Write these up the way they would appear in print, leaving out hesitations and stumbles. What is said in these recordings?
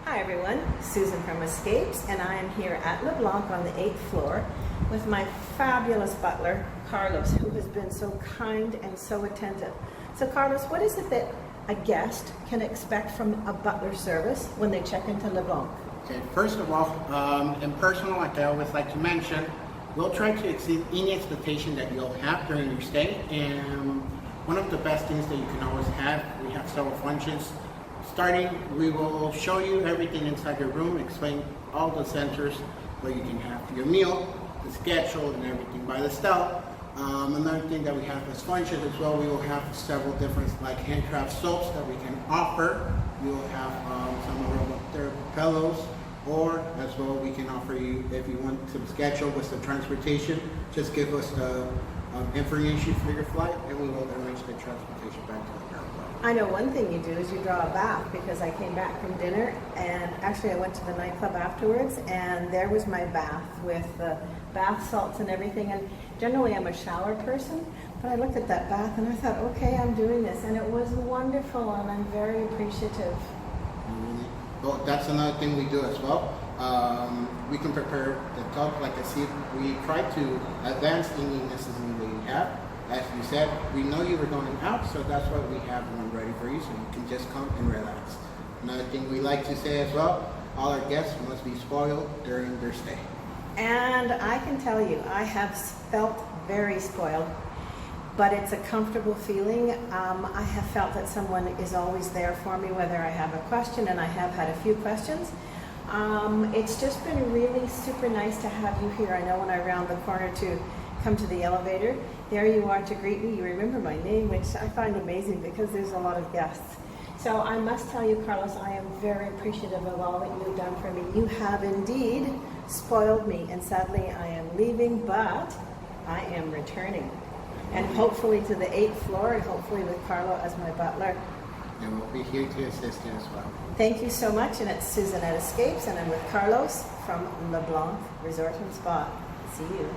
Hi everyone, Susan from Escapes, and I am here at LeBlanc on the 8th floor with my fabulous butler, Carlos, who has been so kind and so attentive. So Carlos, what is it that a guest can expect from a butler service when they check into LeBlanc? Okay, first of all, in personal, like I always like to mention, we'll try to exceed any expectation that you'll have during your stay. And one of the best things that you can always have, we have several functions. Starting, we will show you everything inside your room, explain all the centers where you can have your meal, the schedule, and everything by the style. Another thing that we have as functions as well, we will have several different like handcraft soaps that we can offer. We will have some of their pillows, or as well we can offer you, if you want some schedule with some transportation, just give us the information for your flight and we will arrange the transportation back to the airport. I know one thing you do is you draw a bath, because I came back from dinner and actually I went to the nightclub afterwards and there was my bath with the bath salts and everything. And generally I'm a shower person, but I looked at that bath and I thought, okay, I'm doing this, and it was wonderful and I'm very appreciative. Well, that's another thing we do as well. We can prepare the tub, like I see, we try to advance any necessity that you have. As you said, we know you were going out, so that's why we have one ready for you, so you can just come and relax. Another thing we like to say as well, all our guests must be spoiled during their stay. And I can tell you, I have felt very spoiled, but it's a comfortable feeling. I have felt that someone is always there for me, whether I have a question, and I have had a few questions. It's just been really super nice to have you here. I know when I round the corner to come to the elevator, there you are to greet me. You remember my name, which I find amazing because there's a lot of guests. So I must tell you, Carlos, I am very appreciative of all that you've done for me. You have indeed spoiled me, and sadly I am leaving, but I am returning. And hopefully to the 8th floor, and hopefully with Carlo as my butler. And we'll be here to assist you as well. Thank you so much, and it's Susan at Escapes, and I'm with Carlos from LeBlanc Resort and Spa. See you.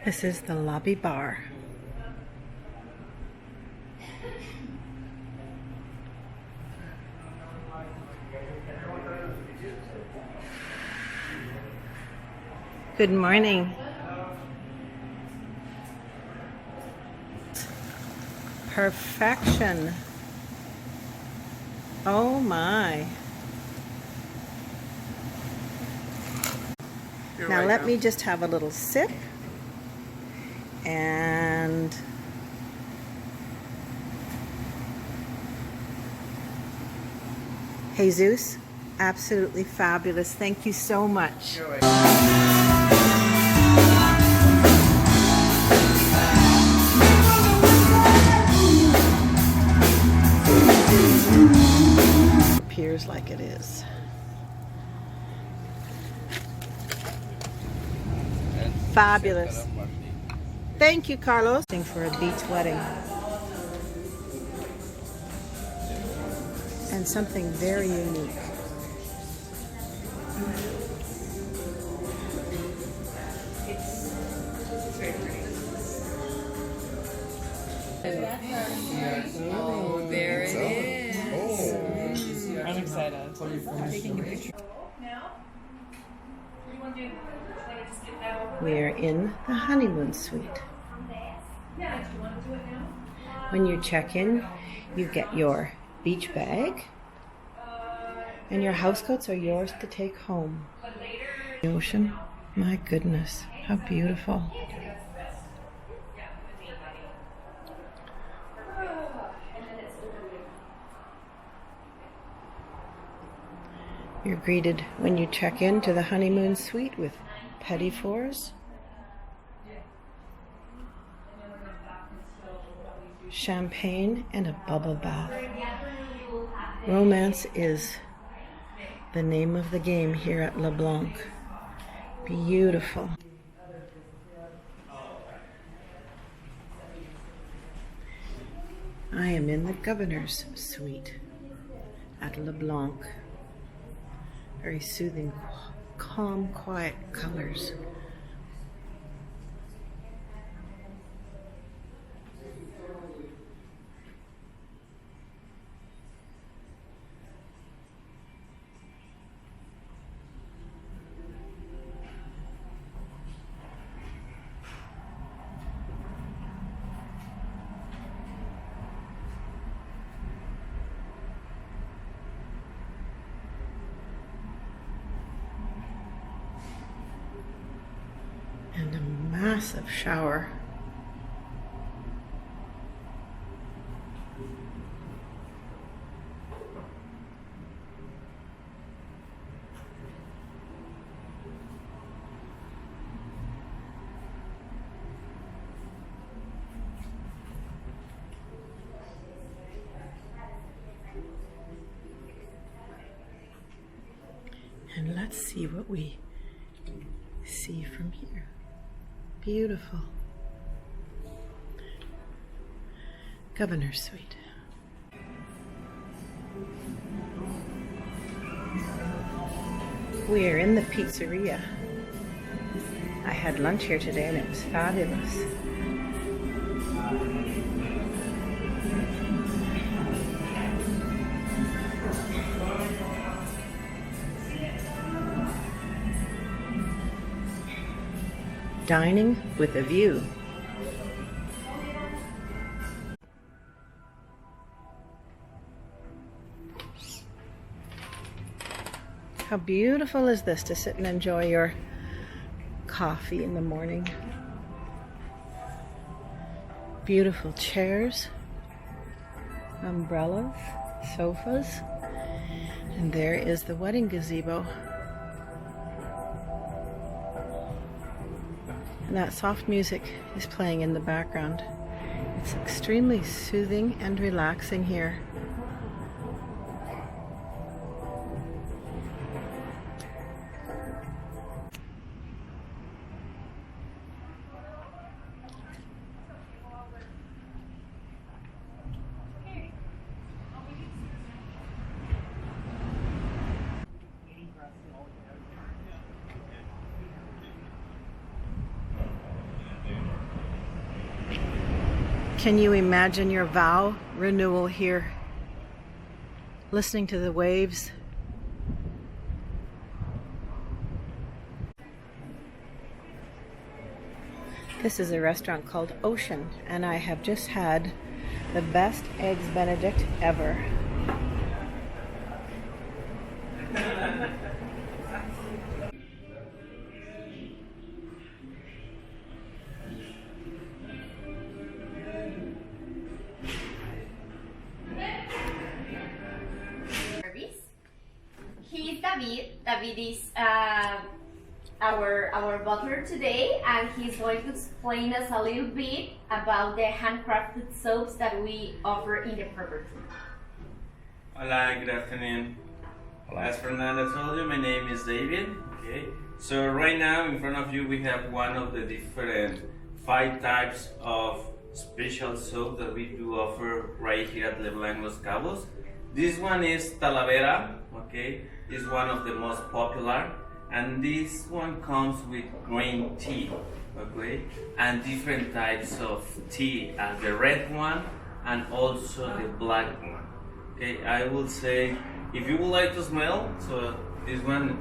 This is the lobby bar. Good morning. Perfection. Oh my. Now let me just have a little sip. And Jesus, absolutely fabulous. Thank you so much. Appears like it is. Fabulous. Thank you, Carlos. For a beach wedding. And something very unique. Oh, there it is. I'm excited. I'm taking a picture. We are in the Honeymoon Suite. When you check in, you get your beach bag, and your housecoats are yours to take home. The ocean, my goodness, how beautiful. You're greeted when you check in to the Honeymoon Suite with petit fours, champagne, and a bubble bath. Romance is the name of the game here at LeBlanc. Beautiful. I am in the Governor's Suite at LeBlanc. Very soothing, calm, quiet colors. massive shower. And let's see what we see from here. Beautiful. Governor Suite. We are in the pizzeria. I had lunch here today and it was fabulous. Dining with a view. How beautiful is this to sit and enjoy your coffee in the morning. Beautiful chairs, umbrellas, sofas, and there is the wedding gazebo. And that soft music is playing in the background. It's extremely soothing and relaxing here. Can you imagine your vow renewal here? Listening to the waves. This is a restaurant called Ocean, and I have just had the best eggs Benedict ever. He's David. David is our butler today, and he's going to explain us a little bit about the handcrafted soaps that we offer in the property. Hola, good afternoon. As Fernanda told you, my name is David. Okay, so right now in front of you we have one of the different 5 types of special soap that we do offer right here at Blanc Los Cabos. This one is Talavera. Okay, is one of the most popular, and this one comes with green tea, okay, and different types of tea, the red one and also the black one. Okay, I will say, if you would like to smell, so this one.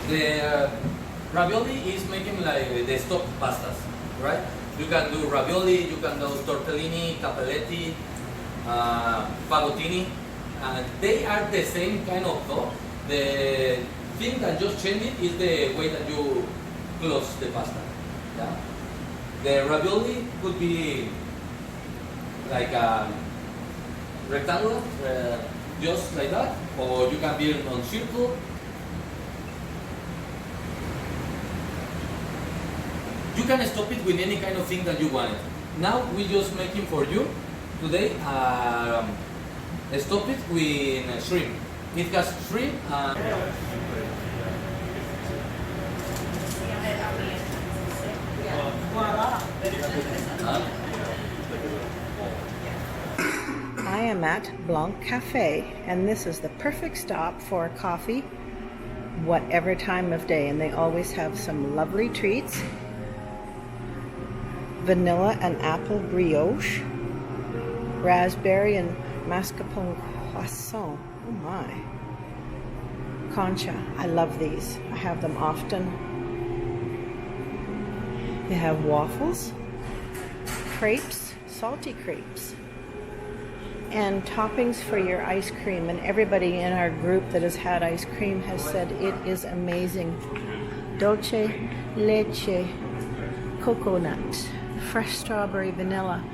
The ravioli is making like the stock pastas, right? You can do ravioli, you can do tortellini, capelletti, fagottini. They are the same kind of dough. The thing that just changed it is the way that you close the pasta. Yeah? The ravioli could be like a rectangular, just like that, or you can build on circle. You can stop it with any kind of thing that you want. Now we just making for you today. Stop it with shrimp. It has shrimp and I am at Blanc Cafe, and this is the perfect stop for a coffee, whatever time of day, and they always have some lovely treats. Vanilla and apple brioche, raspberry and mascarpone croissant. Oh my. Concha. I love these. I have them often. They have waffles, crepes, salty crepes, and toppings for your ice cream. And everybody in our group that has had ice cream has said it is amazing. Dolce leche coconut, fresh strawberry, vanilla.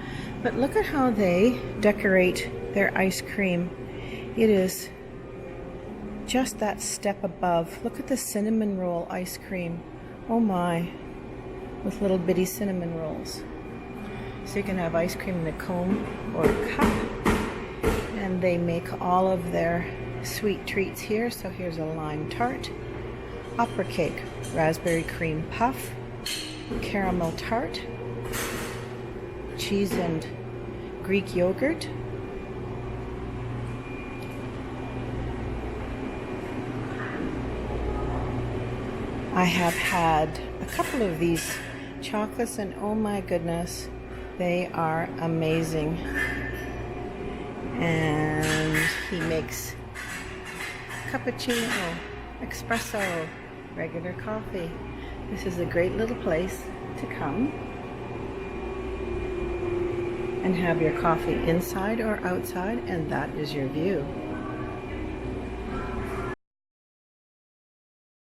But look at how they decorate their ice cream. It is just that step above. Look at the cinnamon roll ice cream. Oh my, with little bitty cinnamon rolls. So you can have ice cream in a cone or a cup. And they make all of their sweet treats here. So here's a lime tart, opera cake, raspberry cream puff, caramel tart, cheese and Greek yogurt, I have had a couple of these chocolates and oh my goodness, they are amazing. And he makes cappuccino, espresso, regular coffee. This is a great little place to come and have your coffee inside or outside, and that is your view.